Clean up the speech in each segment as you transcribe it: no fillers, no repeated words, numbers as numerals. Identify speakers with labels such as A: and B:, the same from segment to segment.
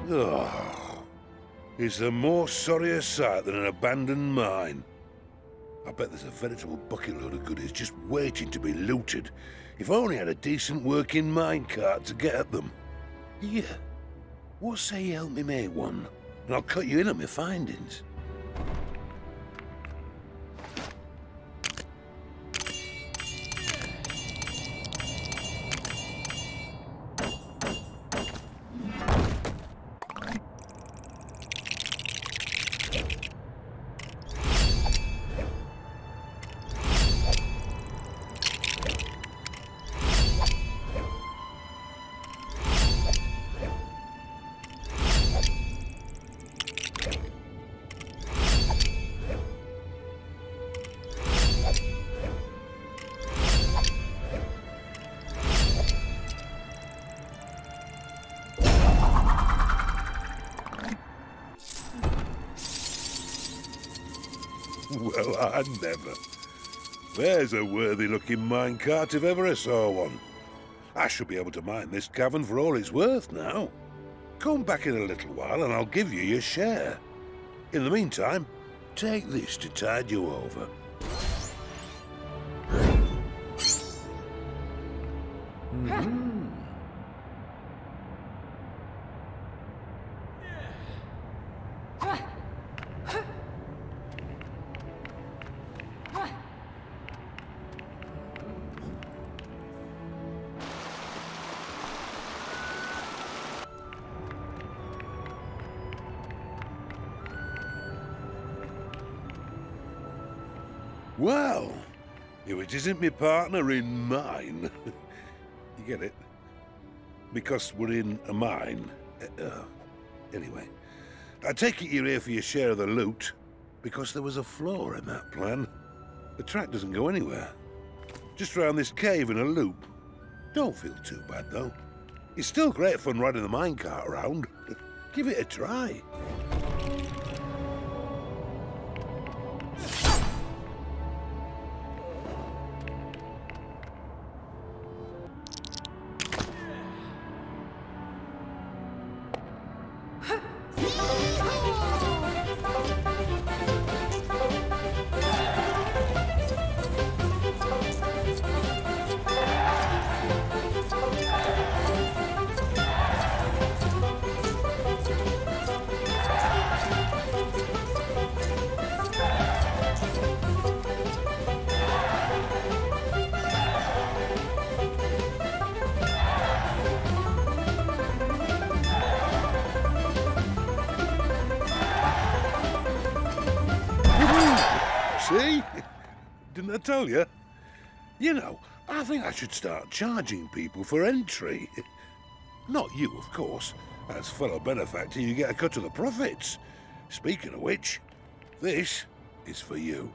A: Oh, it's a more sorrier sight than an abandoned mine. I bet there's a veritable bucket load of goodies just waiting to be looted. If I only had a decent working minecart to get at them. Here, what say you help me make one? And I'll cut you in on my findings. Well, I never. There's a worthy-looking minecart if ever I saw one. I should be able to mine this cavern for all it's worth now. Come back in a little while and I'll give you your share. In the meantime, take this to tide you over. Well, if it isn't my partner in mine. You get it? Because we're in a mine. Anyway, I take it you're here for your share of the loot, because there was a flaw in that plan. The track doesn't go anywhere. Just round this cave in a loop. Don't feel too bad, though. It's still great fun riding the minecart around. Give it a try. See? Didn't I tell you? You know, I think I should start charging people for entry. Not you, of course. As fellow benefactor, you get a cut of the profits. Speaking of which, this is for you.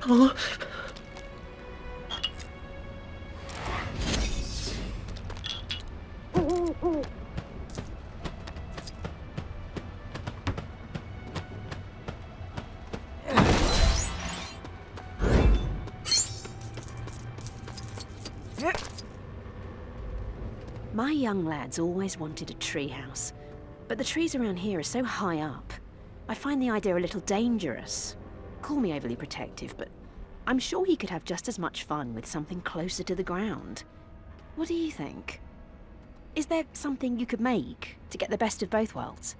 B: Oh.
C: My young lads always wanted a treehouse, but the trees around here are so high up. I find the idea a little dangerous. Call me overly protective, but I'm sure he could have just as much fun with something closer to the ground. What do you think? Is there something you could make to get the best of both worlds?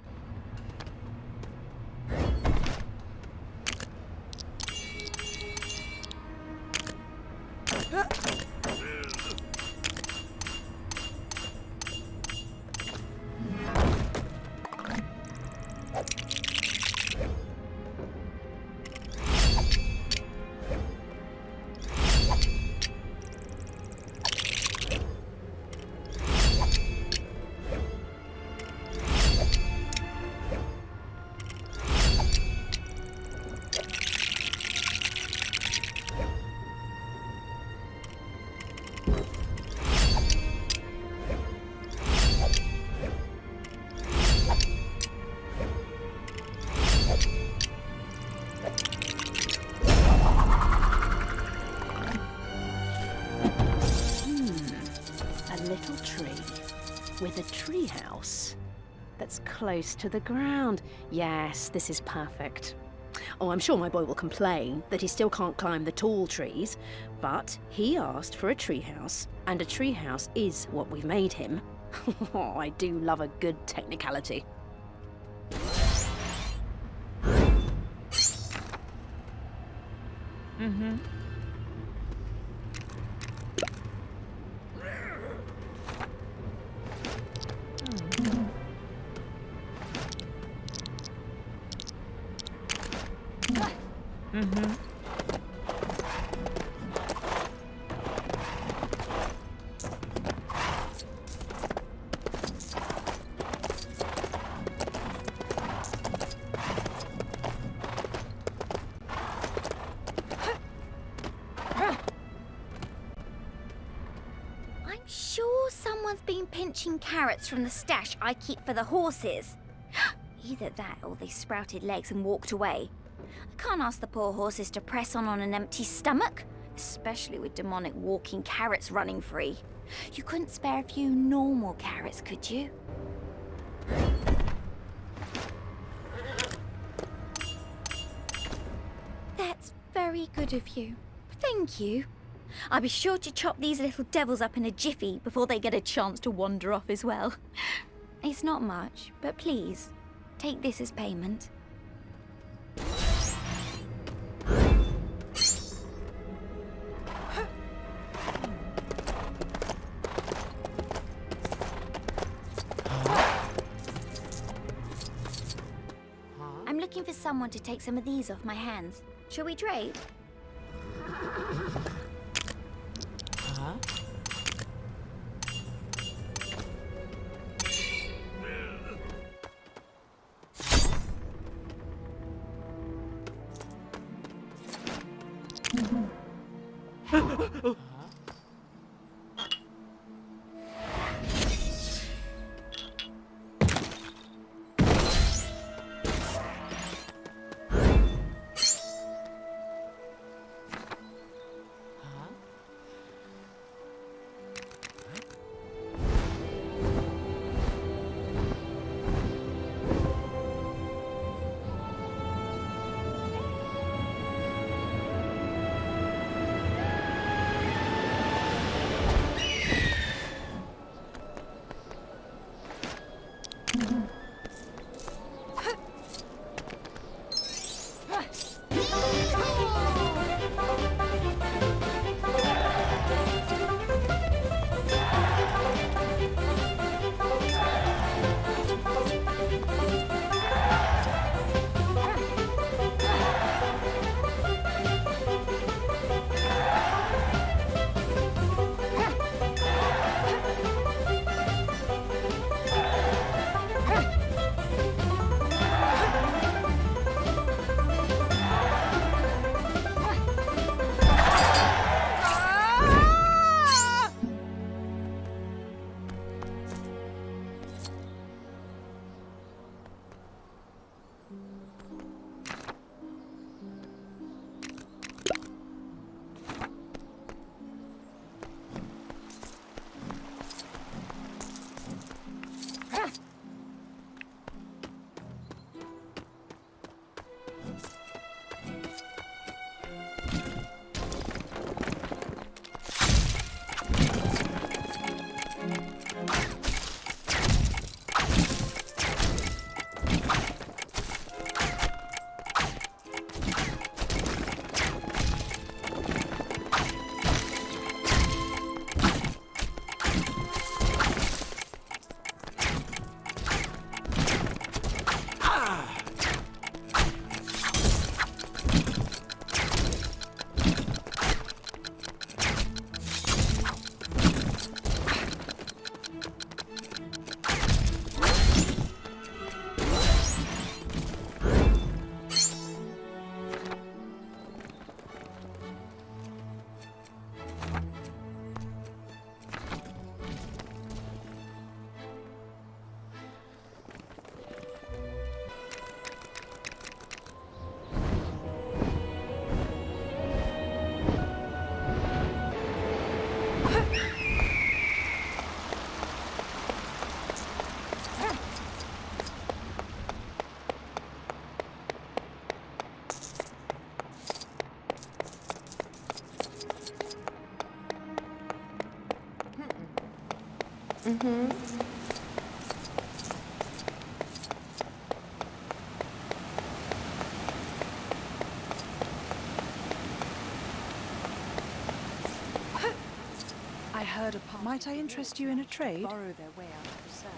C: Little tree with a treehouse that's close to the ground. Yes, this is perfect. Oh, I'm sure my boy will complain that he still can't climb the tall trees, but he asked for a treehouse, and a treehouse is what we've made him. Oh, I do love a good technicality. Mm-hmm. Mm-hmm.
D: I'm sure someone's been pinching carrots from the stash I keep for the horses. Either that or they sprouted legs and walked away. I can't ask the poor horses to press on an empty stomach, especially with demonic walking carrots running free. You couldn't spare a few normal carrots, could you? That's very good of you. Thank you. I'll be sure to chop these little devils up in a jiffy before they get a chance to wander off as well. It's not much, but please, take this as payment. I'm looking for someone to take some of these off my hands. Shall we trade?
B: Huh?
E: I heard a part. Might I interest you in a trade?
B: Borrow their way out of themselves.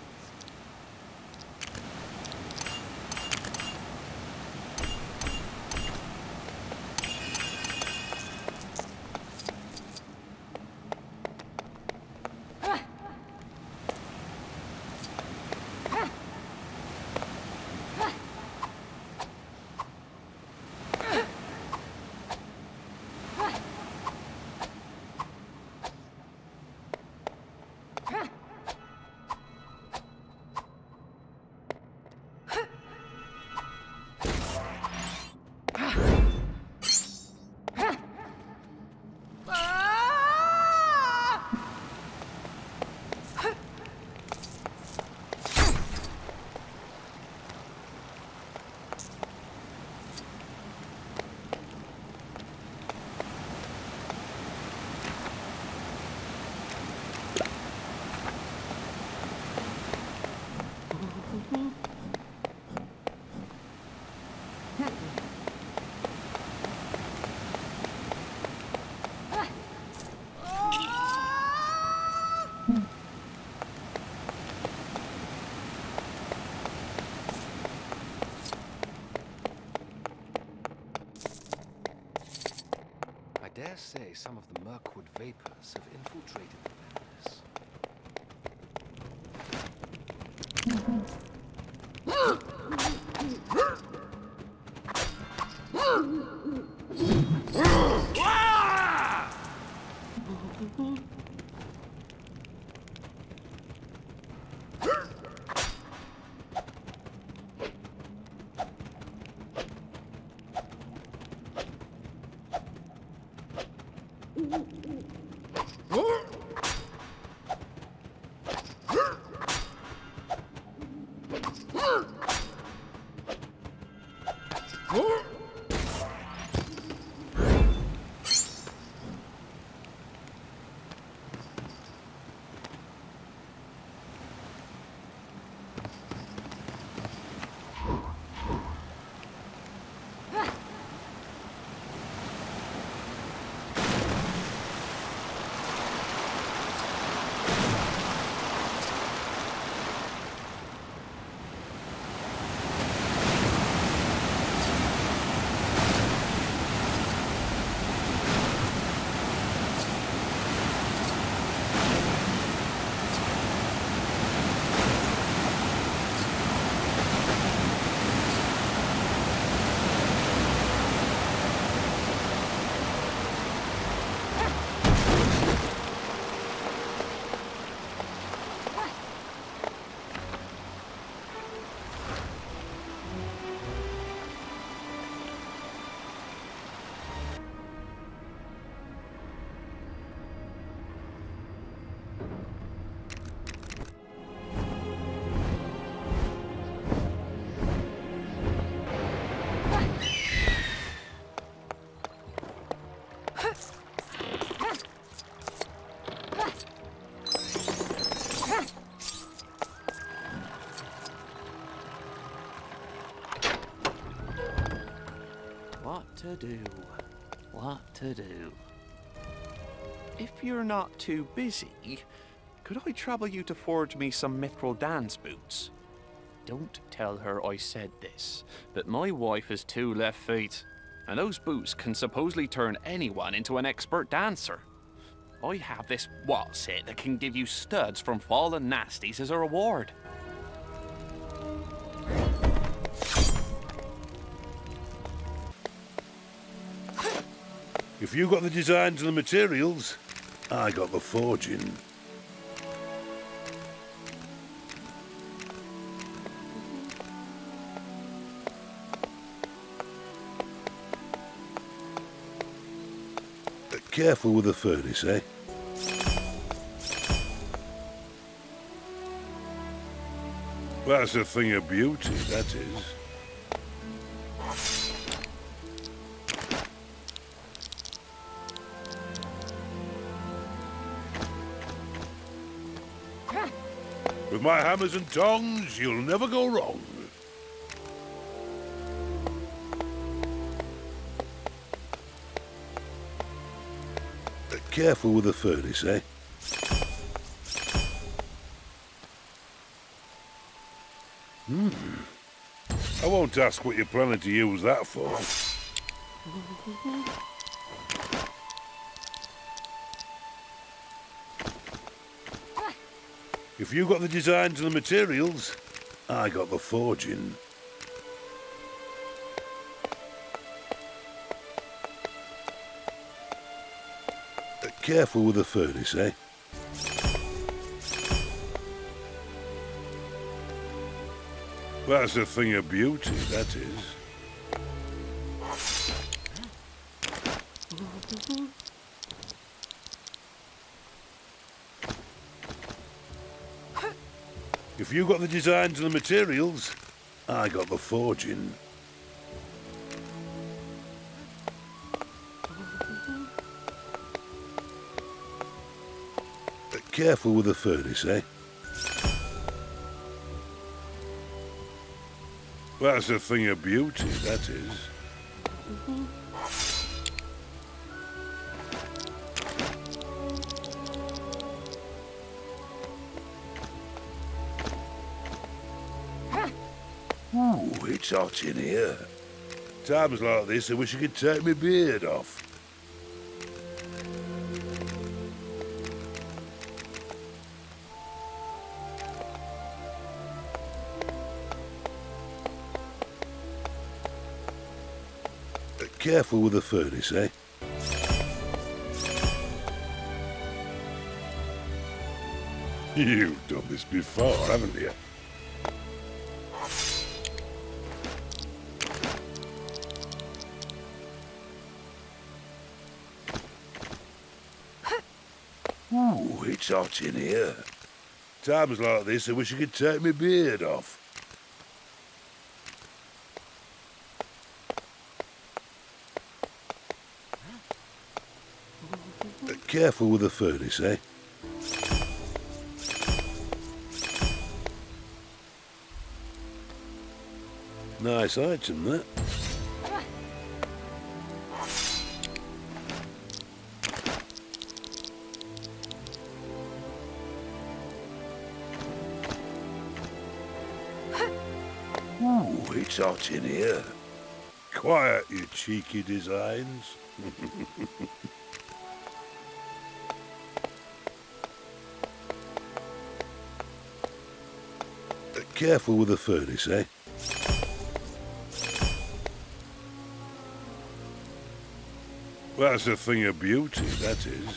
F: I dare say some of the Mirkwood vapors have infiltrated the palace.
G: What to do? What to do? If you're not too busy, could I trouble you to forge me some mithril dance boots? Don't tell her I said this, but my wife has 2 left feet, and those boots can supposedly turn anyone into an expert dancer. I have this what's it that can give you studs from fallen nasties as a reward.
A: If you got the designs and the materials, I got the forging. Careful with the furnace, eh? That's a thing of beauty, that is. With my hammers and tongs, you'll never go wrong. Careful with the furnace, eh? I won't ask what you're planning to use that for. If you got the designs and the materials, I got the forging. Careful with the furnace, eh? That's a thing of beauty, that is. If you got the designs and the materials, I got the forging. Careful with the furnace, eh? That's a thing of beauty, that is. Ooh, it's hot in here. Times like this, I wish I could take my beard off. Careful with the furnace, eh? You've done this before, haven't you? Ooh, it's hot in here. Times like this, I wish I could take my beard off. Careful with the furnace, eh? Nice item, that. Ooh, it's hot in here. Quiet, you cheeky designs. Careful with the furnace, eh? That's a thing of beauty, that is.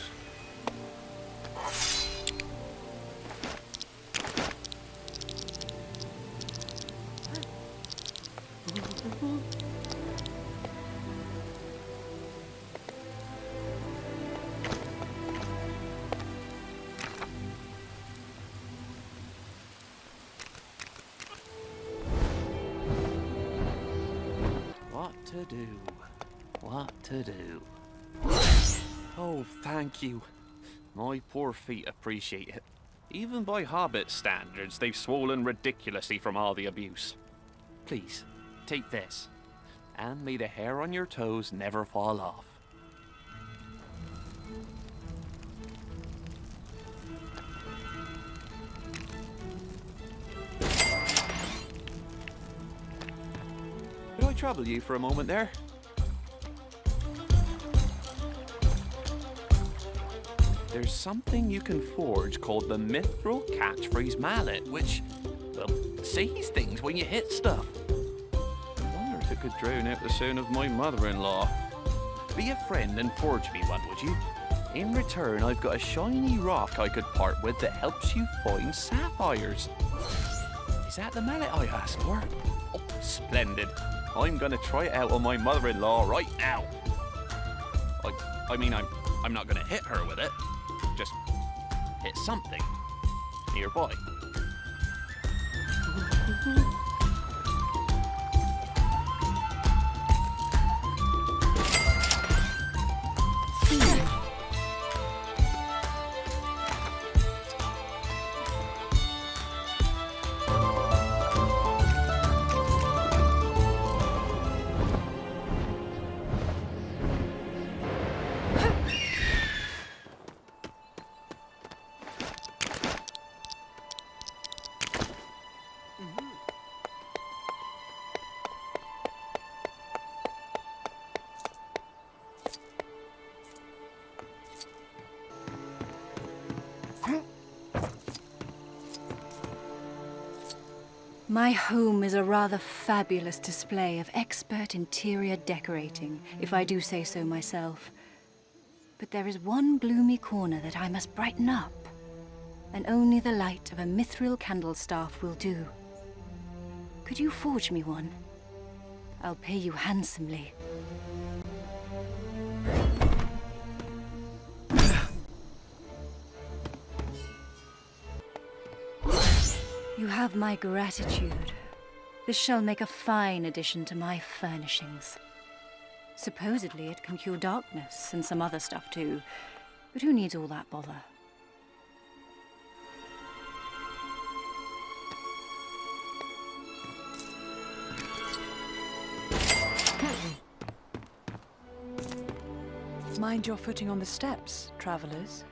G: What to do? Oh, thank you. My poor feet appreciate it. Even by Hobbit standards, they've swollen ridiculously from all the abuse. Please, take this. And may the hair on your toes never fall off. Could I trouble you for a moment there? There's something you can forge called the Mithril Catchphrase Mallet, which, well, sees things when you hit stuff. I wonder if it could drown out the sound of my mother-in-law. Be a friend and forge me one, would you? In return, I've got a shiny rock I could part with that helps you find sapphires. Is that the mallet I asked for? Oh, splendid. I'm gonna try it out on my mother-in-law right now. I mean, I'm not gonna hit her with it. Just hit something nearby.
E: My home is a rather fabulous display of expert interior decorating, if I do say so myself. But there is one gloomy corner that I must brighten up, and only the light of a mithril candlestaff will do. Could you forge me one? I'll pay you handsomely. You have my gratitude. This shall make a fine addition to my furnishings. Supposedly it can cure darkness and some other stuff too, but who needs all that bother? Mind your footing on the steps, travelers.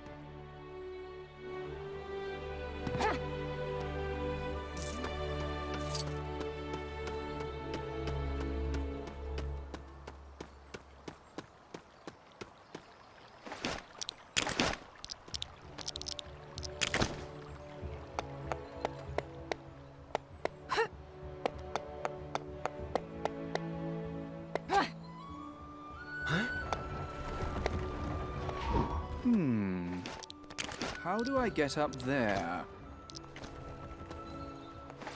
H: How do I get up there?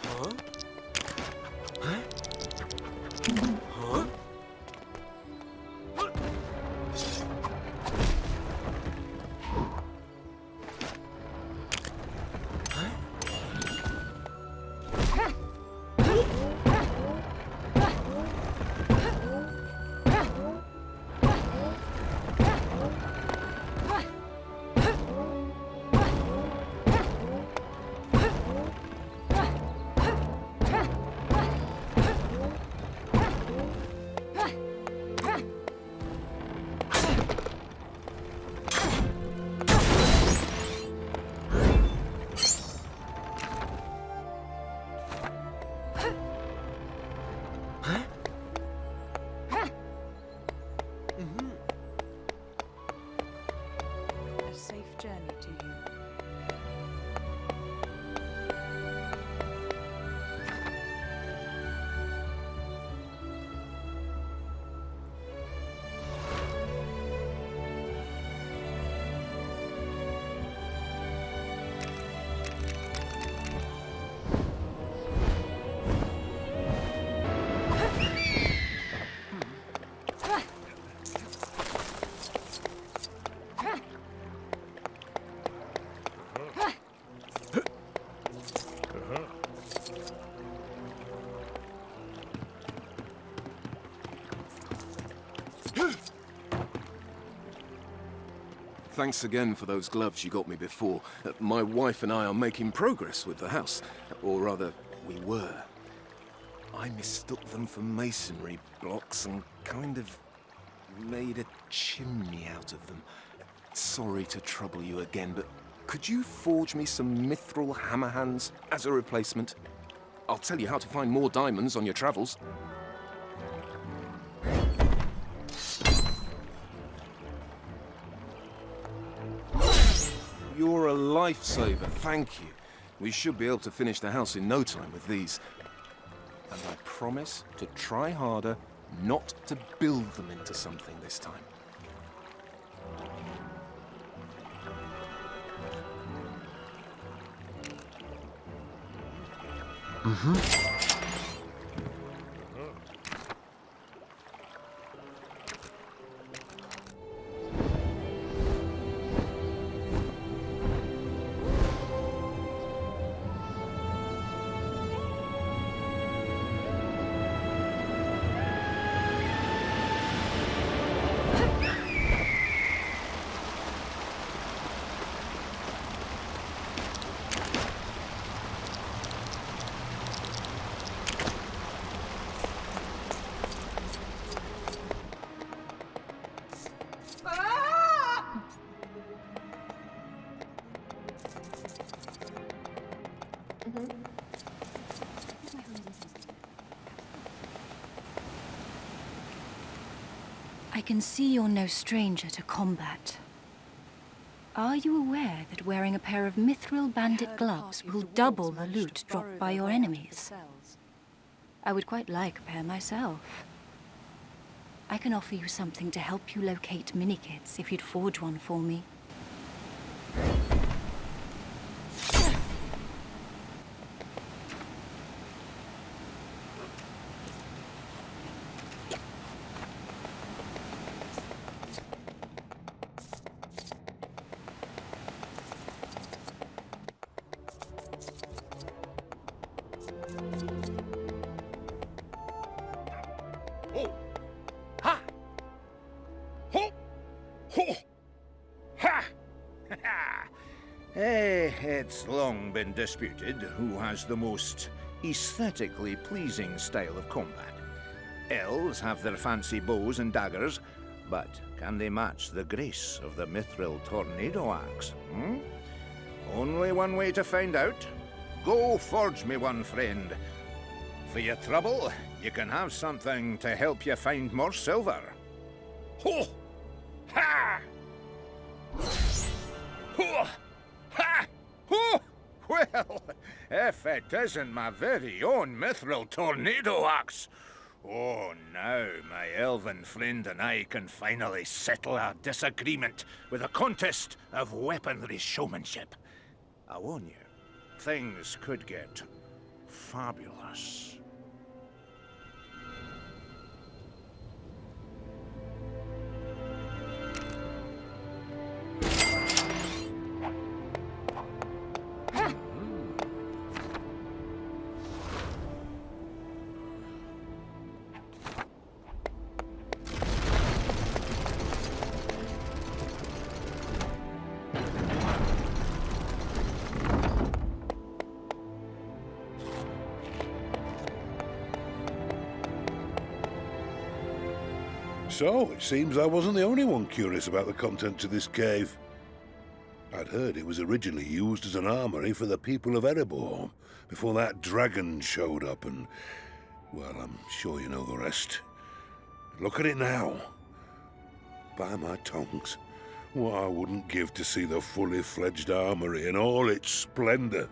F: Huh? Huh? Huh?
E: A safe journey to you.
F: Thanks again for those gloves you got me before. My wife and I are making progress with the house. Or rather, we were. I mistook them for masonry blocks and kind of made a chimney out of them. Sorry to trouble you again, but could you forge me some mithril hammer hands as a replacement? I'll tell you how to find more diamonds on your travels. You're a lifesaver, thank you. We should be able to finish the house in no time with these. And I promise to try harder not to build them into something this time.
E: I can see you're no stranger to combat. Are you aware that wearing a pair of mithril bandit gloves will double the loot dropped by your enemies? I would quite like a pair myself. I can offer you something to help you locate minikits if you'd forge one for me.
I: Oh! Ha! Ho! Ho! Ha! It's long been disputed who has the most aesthetically pleasing style of combat. Elves have their fancy bows and daggers, but can they match the grace of the mithril tornado axe? Only one way to find out. Go forge me one, friend. For your trouble, you can have something to help you find more silver. Ho! Ha! Ho! Ha! Ho! Well, if it isn't my very own mithril tornado axe. Oh, now my elven friend and I can finally settle our disagreement with a contest of weaponry showmanship. I warn you, things could get fabulous.
A: So, it seems I wasn't the only one curious about the contents of this cave. I'd heard it was originally used as an armory for the people of Erebor, before that dragon showed up and, well, I'm sure you know the rest. Look at it now. By my tongues, what I wouldn't give to see the fully fledged armory in all its splendor.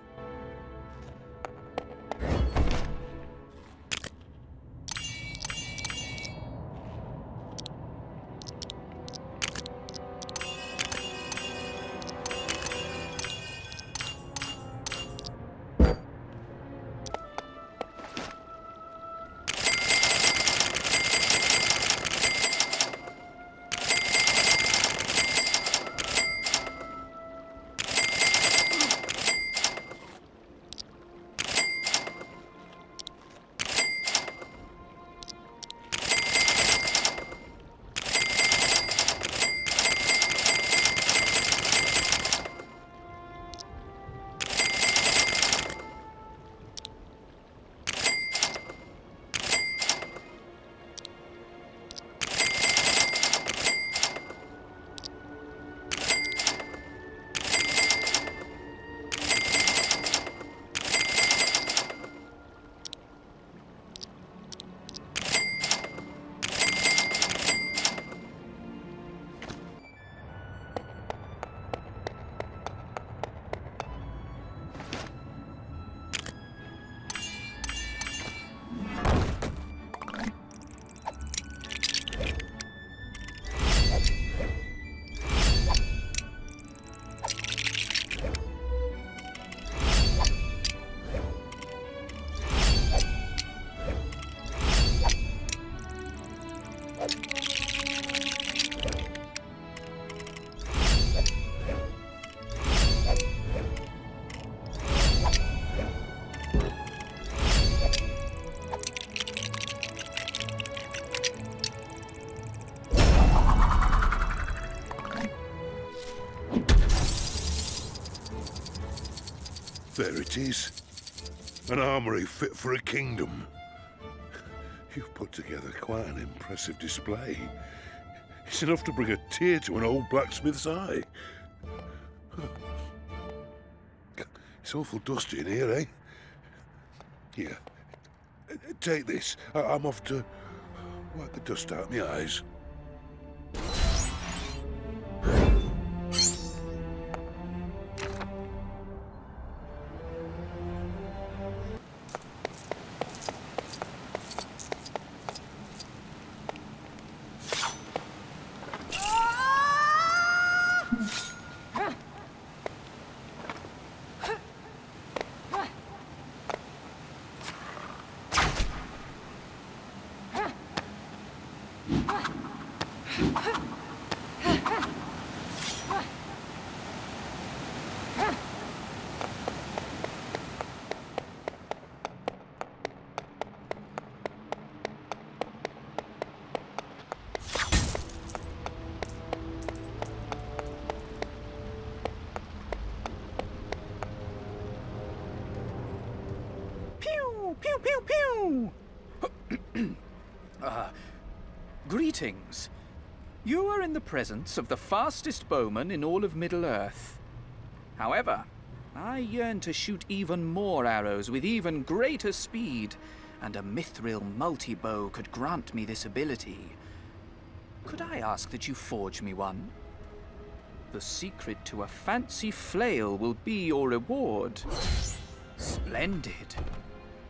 A: There it is. An armory fit for a kingdom. You've put together quite an impressive display. It's enough to bring a tear to an old blacksmith's eye. It's awful dusty in here, eh? Here, take this. I'm off to wipe the dust out of my eyes.
H: Pew, pew, pew, pew! Greetings. You are in the presence of the fastest bowman in all of Middle-earth. However, I yearn to shoot even more arrows with even greater speed, and a mithril multi-bow could grant me this ability. Could I ask that you forge me one? The secret to a fancy flail will be your reward. Splendid.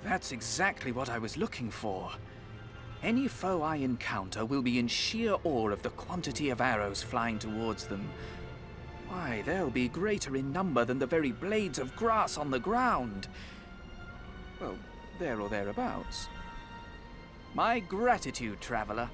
H: That's exactly what I was looking for. Any foe I encounter will be in sheer awe of the quantity of arrows flying towards them. Why, they'll be greater in number than the very blades of grass on the ground. Well, there or thereabouts. My gratitude, traveler.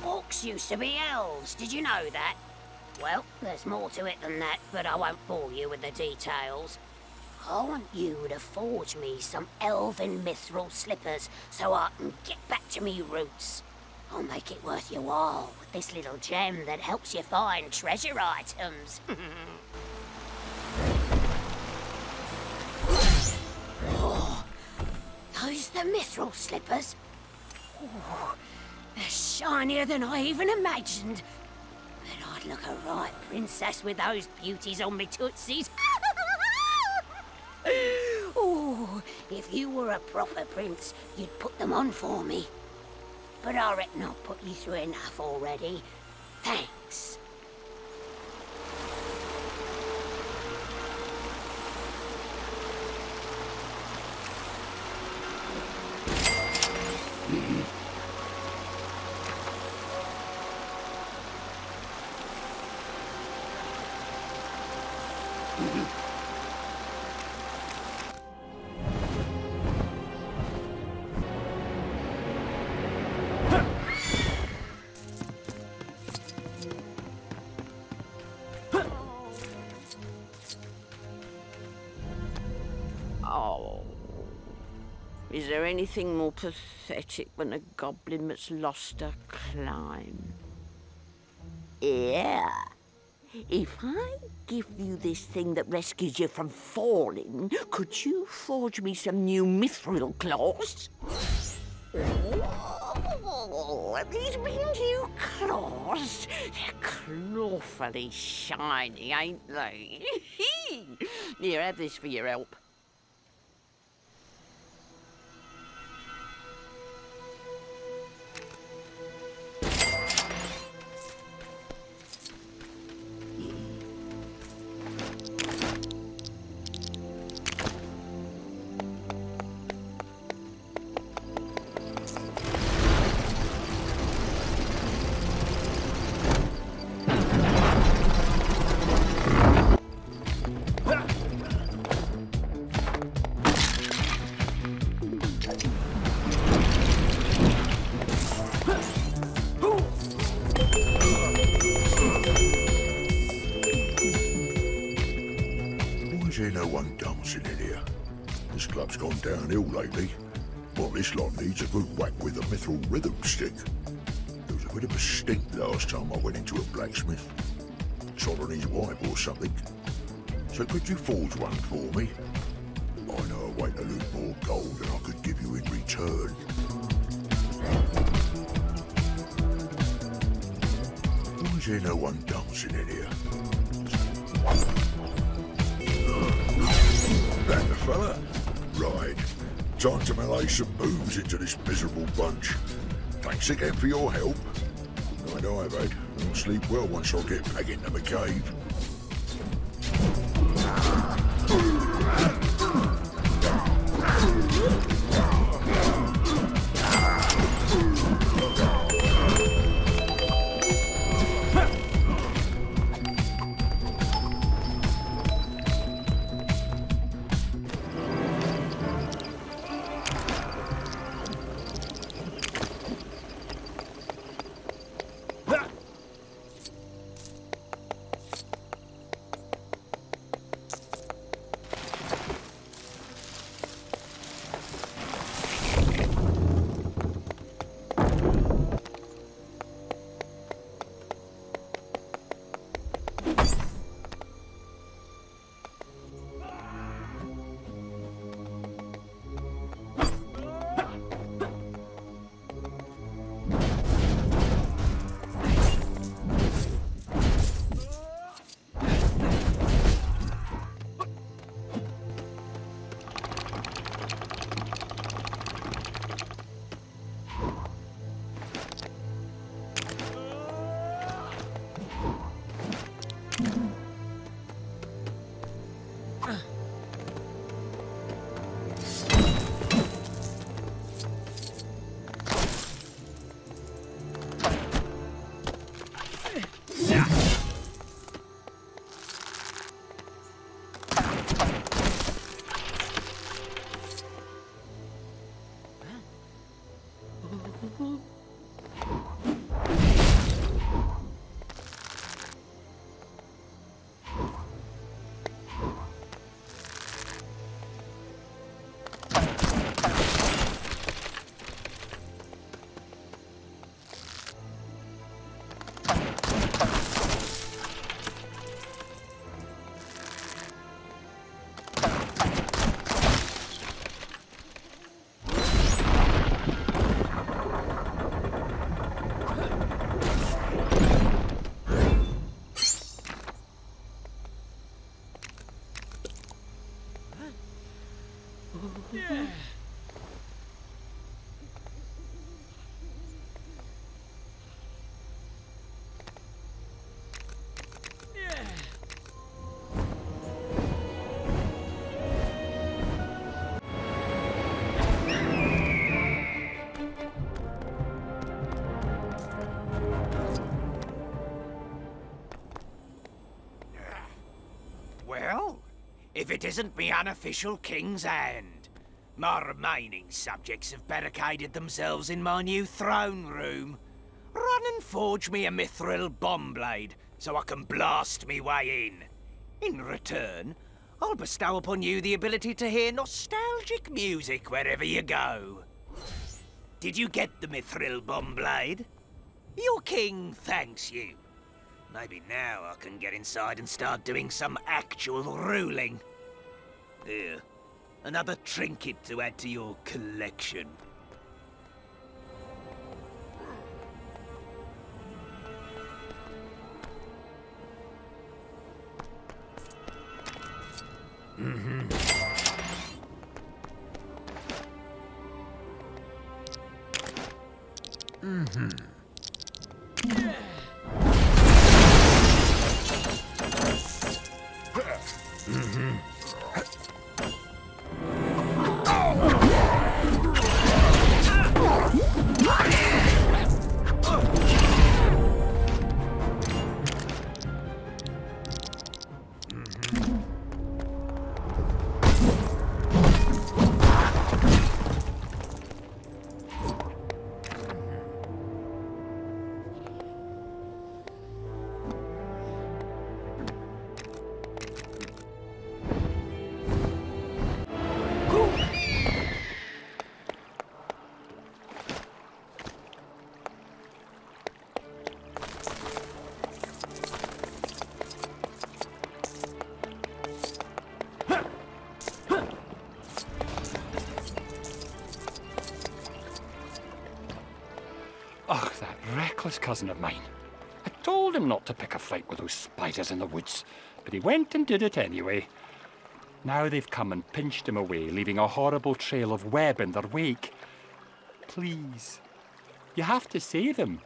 J: Orcs used to be elves, did you know that? Well, there's more to it than that, but I won't bore you with the details. I want you to forge me some elven mithril slippers so I can get back to me roots. I'll make it worth your while with this little gem that helps you find treasure items. Oh, those the mithril slippers? Oh, they're shinier than I even imagined. But I'd look a right princess with those beauties on me tootsies. Oh, if you were a proper prince, you'd put them on for me. But I reckon I've put you through enough already. Thanks.
B: Oh. Is there anything more pathetic than a goblin that's lost a climb? Yeah. If I give you this thing that rescues you from falling, could you forge me some new mithril claws? Oh, these new claws, they're clawfully shiny, ain't they? Here, have this for your help.
K: dancing in here. This club's gone downhill lately. Well, this lot needs a good whack with a mithril rhythm stick. There was a bit of a stink last time I went into a blacksmith. Shot on his wife or something. So could you forge one for me? I know a way to loot more gold than I could give you in return. Why is there no one dancing in here? That the fella? Right. Time to melee some moves into this miserable bunch. Thanks again for your help. Good night, I've had. I'll sleep well once I get back into my cave.
L: Well, if it isn't me unofficial king's hand. My remaining subjects have barricaded themselves in my new throne room. Run and forge me a mithril bomb blade so I can blast me way in. In return, I'll bestow upon you the ability to hear nostalgic music wherever you go. Did you get the mithril bomb blade? Your king thanks you. Maybe now I can get inside and start doing some actual ruling. Here, another trinket to add to your collection.
M: reckless cousin of mine. I told him not to pick a fight with those spiders in the woods, but he went and did it anyway. Now they've come and pinched him away, leaving a horrible trail of web in their wake. Please, you have to save him.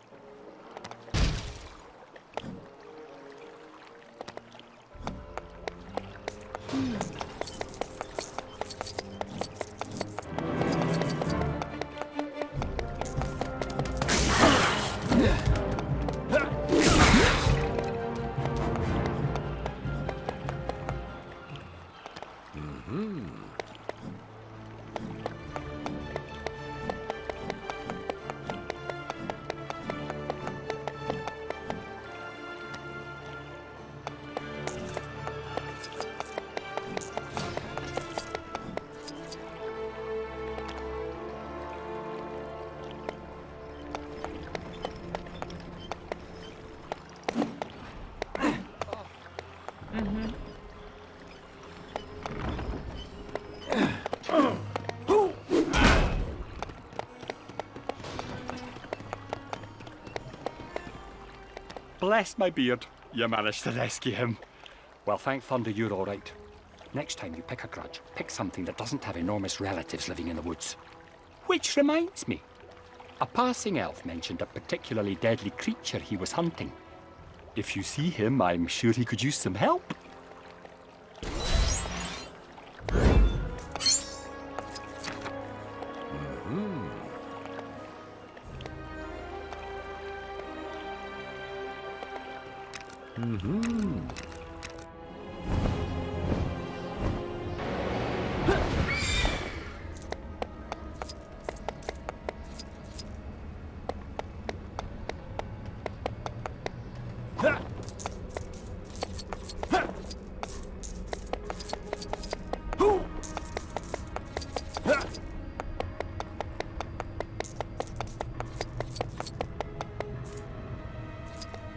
M: Bless my beard, you managed to rescue him. Well, thank thunder you're all right. Next time you pick a grudge, pick something that doesn't have enormous relatives living in the woods. Which reminds me, a passing elf mentioned a particularly deadly creature he was hunting. If you see him, I'm sure he could use some help.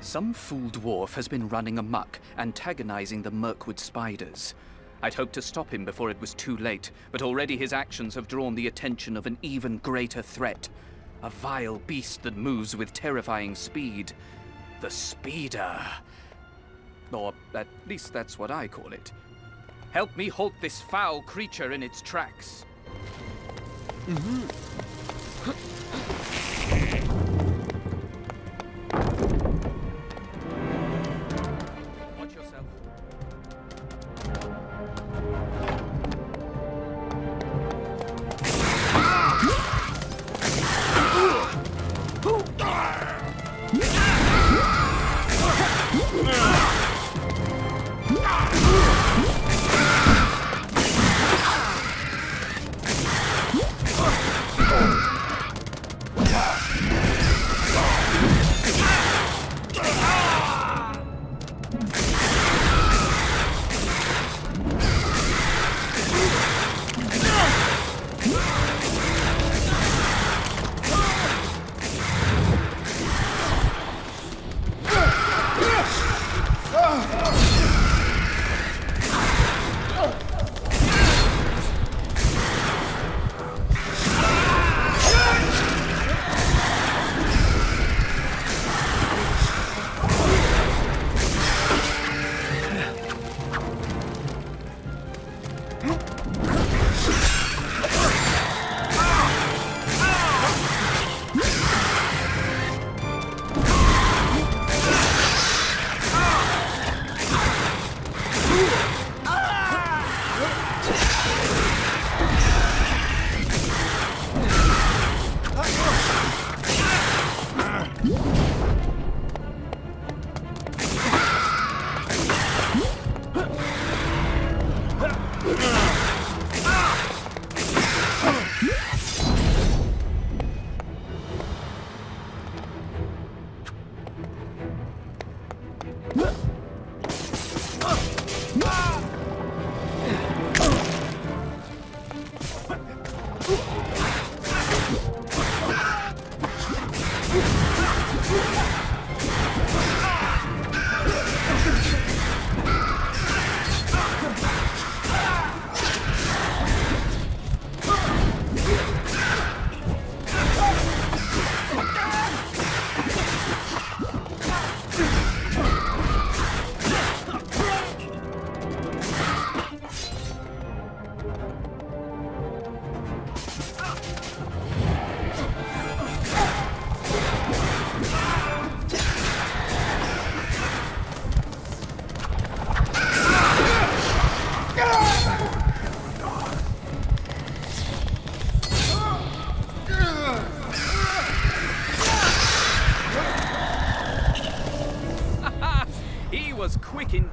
H: Some fool dwarf has been running amok, antagonizing the Mirkwood spiders. I'd hoped to stop him before it was too late, but already his actions have drawn the attention of an even greater threat. A vile beast that moves with terrifying speed. The Speeder. Or at least that's what I call it. Help me halt this foul creature in its tracks. Watch yourself.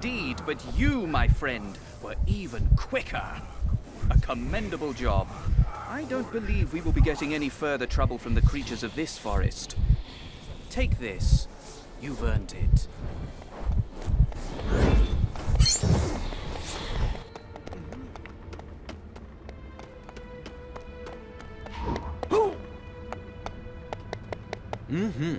H: indeed, but you, my friend, were even quicker. A commendable job. I don't believe we will be getting any further trouble from the creatures of this forest. Take this. You've earned it.
F: Mm-hmm.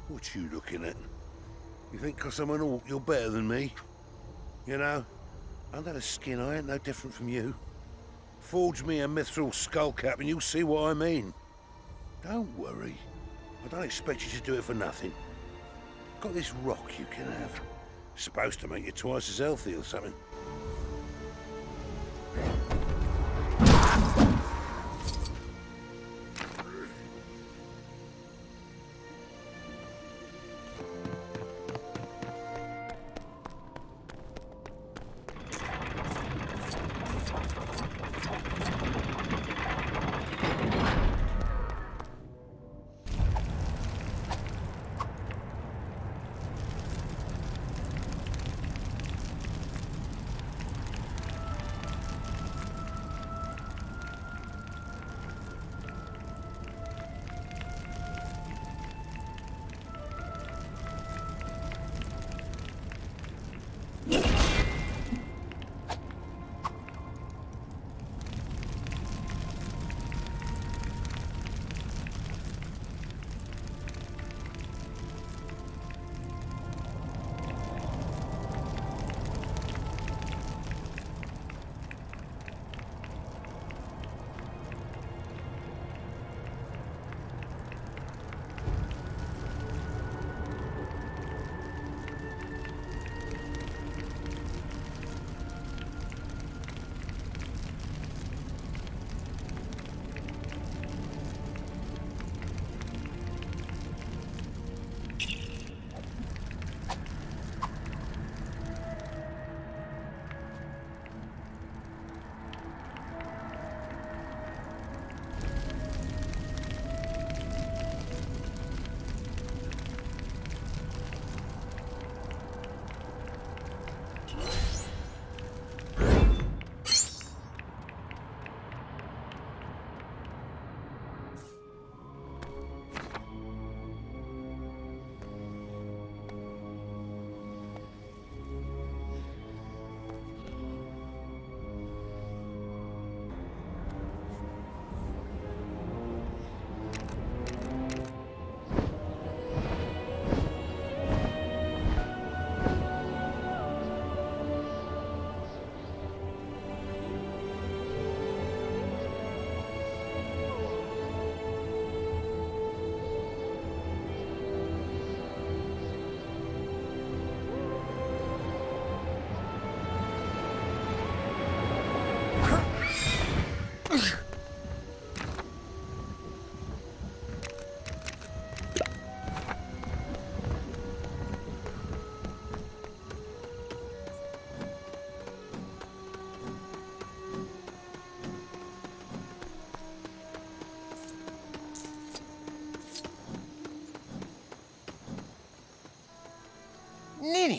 A: What you looking at? You think 'cause I'm an orc you're better than me? You know, under the skin I ain't no different from you. Forge me a mithril skull cap and you'll see what I mean. Don't worry. I don't expect you to do it for nothing. Got this rock you can have. Supposed to make you twice as healthy or something.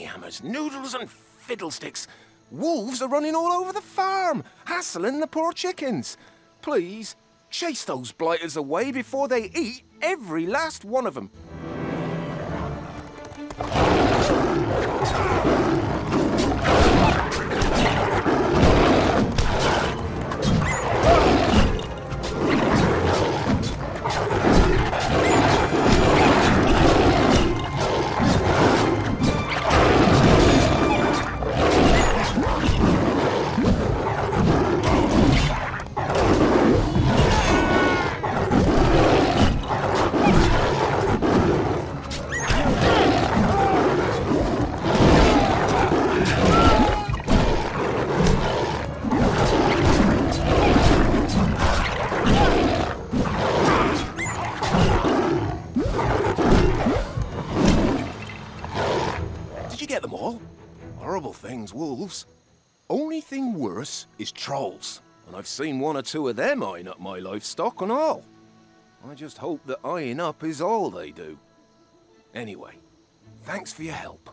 F: hammers, noodles and fiddlesticks. Wolves are running all over the farm, hassling the poor chickens. Please, chase those blighters away before they eat every last one of them. Horrible things, wolves. Only thing worse is trolls, and I've seen one or two of them eyeing up my livestock and all. I just hope that eyeing up is all they do. Anyway, thanks for your help.